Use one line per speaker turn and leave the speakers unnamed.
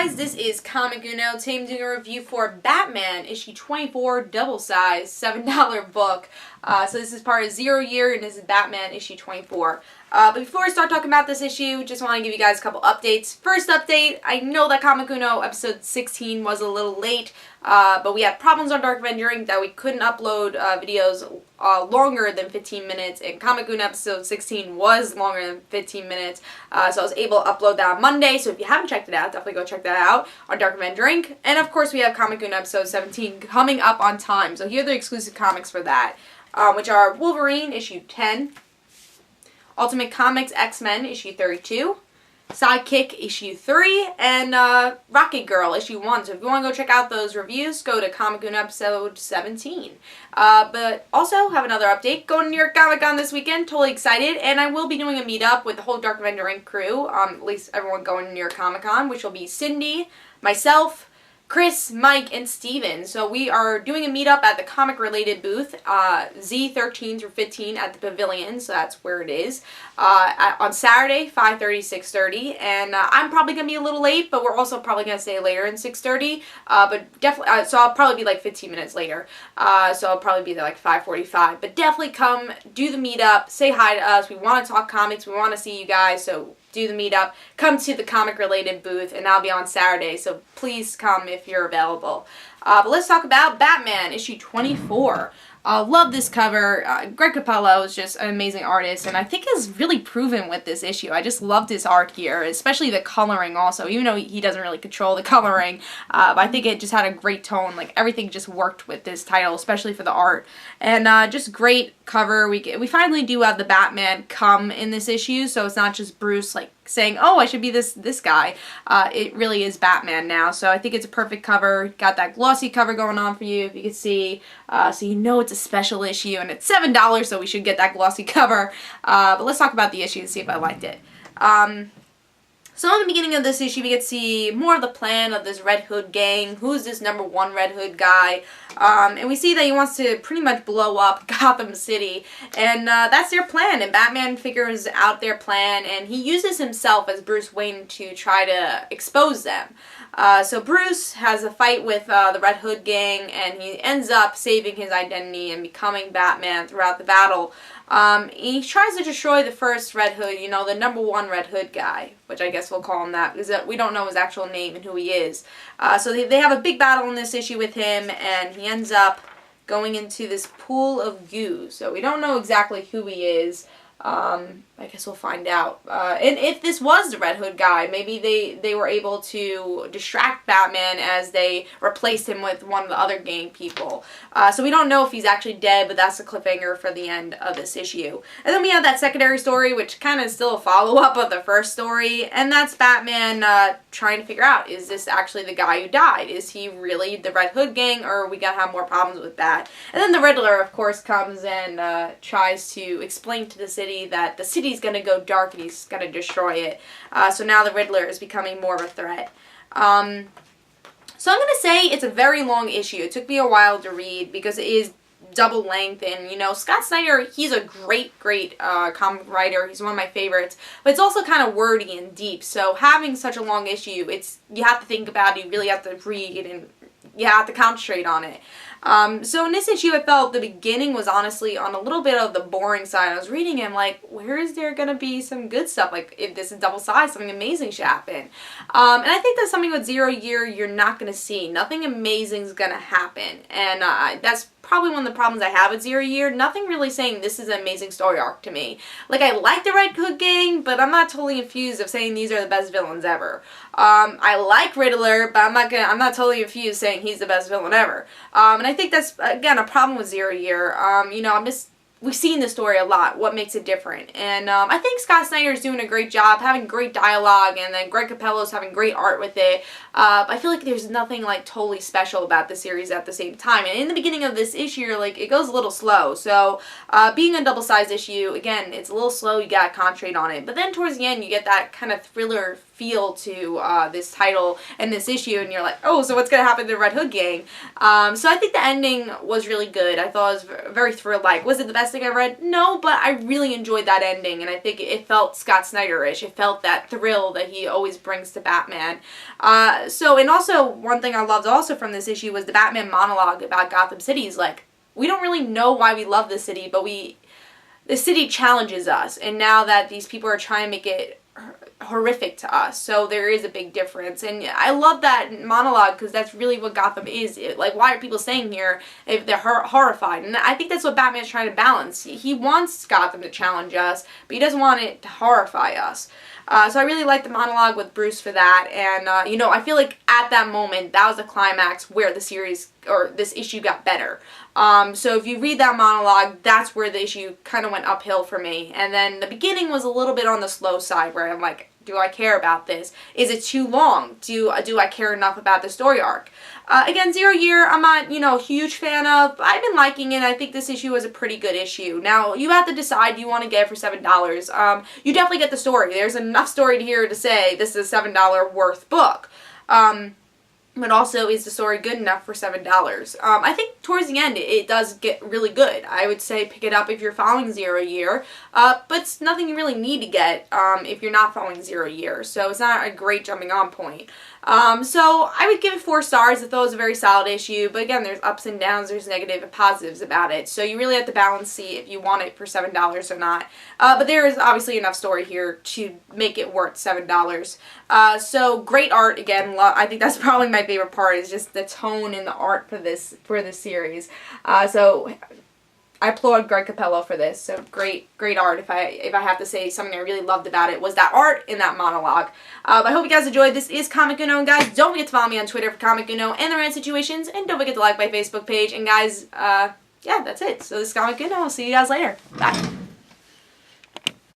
guys, this is Comic Uno. Today I'm doing a review for Batman, issue 24, double size, $7 book. So this is part of 0 Year, and this is Batman issue 24. But before I start talking about this issue, just want to give you guys a couple updates. First update, I know that Comic Uno episode 16 was a little late, but we had problems on DarkAvengerINC that we couldn't upload videos longer than 15 minutes, and Comic Uno episode 16 was longer than 15 minutes, so I was able to upload that on Monday. So if you haven't checked it out, definitely go check that out on DarkAvengerINC. And of course we have Comic Uno episode 17 coming up on time, so here are the exclusive comics for that, which are Wolverine issue 10, Ultimate Comics X-Men issue 32, Sidekick issue 3, and Rocket Girl issue 1. So if you want to go check out those reviews, go to Comic Uno episode 17. But also have another update. Going to New York Comic Con this weekend. Totally excited. And I will be doing a meetup with the whole DarkAvengerINC crew. At least everyone going to New York Comic Con, which will be Cindy, myself, Chris, Mike, and Steven. So we are doing a meetup at the comic-related booth, Z13 through 15 at the Pavilion, so that's where it is, on Saturday, 5:30, 6:30, and I'm probably going to be a little late, but we're also probably going to stay later than 6:30, but definitely, so I'll probably be like 15 minutes later, so I'll probably be there like 5:45, but definitely come, do the meetup, say hi to us. We want to talk comics, we want to see you guys, so do the meetup, come to the comic-related booth, and that'll be on Saturday, so please come if you're available. But let's talk about Batman, issue 24. Love this cover. Greg Capullo is just an amazing artist, and I think has really proven with this issue. I just loved his art here, especially the coloring also, even though he doesn't really control the coloring. But I think it just had a great tone. Like, everything just worked with this title, especially for the art. And just great cover. We finally do have the Batman come in this issue, so it's not just Bruce, like, saying, oh, I should be this guy. It really is Batman now, so I think it's a perfect cover. Got that glossy cover going on for you, if you can see, so you know it's a special issue, and it's $7, so we should get that glossy cover. But let's talk about the issue and see if I liked it. So in the beginning of this issue, we get to see more of the plan of this Red Hood gang. Who's this #1 Red Hood guy? And we see that he wants to pretty much blow up Gotham City. And that's their plan. And Batman figures out their plan. And he uses himself as Bruce Wayne to try to expose them. So Bruce has a fight with the Red Hood gang. And he ends up saving his identity and becoming Batman throughout the battle. He tries to destroy the first Red Hood, you know, the #1 Red Hood guy, which I guess we'll call him that, because we don't know his actual name and who he is. So they have a big battle in this issue with him, and he ends up going into this pool of goo. So we don't know exactly who he is. I guess we'll find out. And if this was the Red Hood guy, maybe they were able to distract Batman as they replaced him with one of the other gang people. So we don't know if he's actually dead, but that's the cliffhanger for the end of this issue. And then we have that secondary story, which kind of is still a follow-up of the first story, and that's Batman trying to figure out, is this actually the guy who died? Is he really the Red Hood gang, or are we gonna have more problems with that? And then the Riddler, of course, comes and tries to explain to the city that the city's going to go dark and he's going to destroy it. So now the Riddler is becoming more of a threat. So I'm going to say it's a very long issue. It took me a while to read because it is double length, and you know, Scott Snyder, he's a great comic writer. He's one of my favorites, but it's also kind of wordy and deep, so having such a long issue, you have to think about it, you really have to read, and you have to concentrate on it. So in this issue, I felt the beginning was honestly on a little bit of the boring side. I was reading it, I'm like, where is there going to be some good stuff? Like, if this is double size, something amazing should happen. And I think that's something with 0 Year you're not going to see. Nothing amazing is going to happen. And that's probably one of the problems I have with 0 Year. Nothing really saying this is an amazing story arc to me. Like, I like the Red Hood gang, but I'm not totally infused of saying these are the best villains ever. I like Riddler, but I'm not totally infused saying he's the best villain ever. And I think that's, again, a problem with 0 Year. You know, we've seen this story a lot, what makes it different. And I think Scott Snyder's doing a great job, having great dialogue, and then Greg Capullo's having great art with it. I feel like there's nothing like totally special about the series at the same time. And in the beginning of this issue, like, it goes a little slow. So being a double-sized issue, again, it's a little slow, you gotta concentrate on it. But then towards the end, you get that kind of thriller feel to this title and this issue, and you're like, oh, so what's going to happen to the Red Hood gang? So I think the ending was really good. I thought it was very thrilled-like. Was it the best thing I read? No, but I really enjoyed that ending, and I think it felt Scott Snyder-ish. It felt that thrill that he always brings to Batman. And also, one thing I loved also from this issue was the Batman monologue about Gotham City. Is like, we don't really know why we love this city, but the city challenges us, and now that these people are trying to make it horrific to us, so there is a big difference. And I love that monologue because that's really what Gotham is. Like, why are people staying here if they're horrified? And I think that's what Batman's trying to balance. He wants Gotham to challenge us, but he doesn't want it to horrify us. So I really liked the monologue with Bruce for that, and, you know, I feel like at that moment, that was the climax where the series, or this issue, got better. So if you read that monologue, that's where the issue kind of went uphill for me. And then the beginning was a little bit on the slow side, where I'm like, do I care about this? Is it too long? Do I care enough about the story arc? Again, Zero Year, I'm not, you know, a huge fan of, but I've been liking it. I think this issue was a pretty good issue. Now, you have to decide you want to get it for $7. You definitely get the story. There's enough story here to say this is a $7 worth book. But also, is the story good enough for $7? I think towards the end, it does get really good. I would say pick it up if you're following Zero Year, but it's nothing you really need to get if you're not following Zero Year, so it's not a great jumping on point. So I would give it 4 stars. I thought it was a very solid issue, but again, there's ups and downs, there's negative and positives about it, so you really have to balance, see if you want it for $7 or not. But there is obviously enough story here to make it worth $7. So great art, again. I think that's probably my favorite part, is just the tone and the art for this series. So I applaud Greg Capullo for this. So great art. If I have to say something I really loved about it, was that art in that monologue. But I hope you guys enjoyed. This is Comic Uno, and guys, don't forget to follow me on Twitter for Comic Uno and the Random Situations, and don't forget to like my Facebook page. And guys, yeah, that's it. So this is Comic Uno. I'll see you guys later. Bye.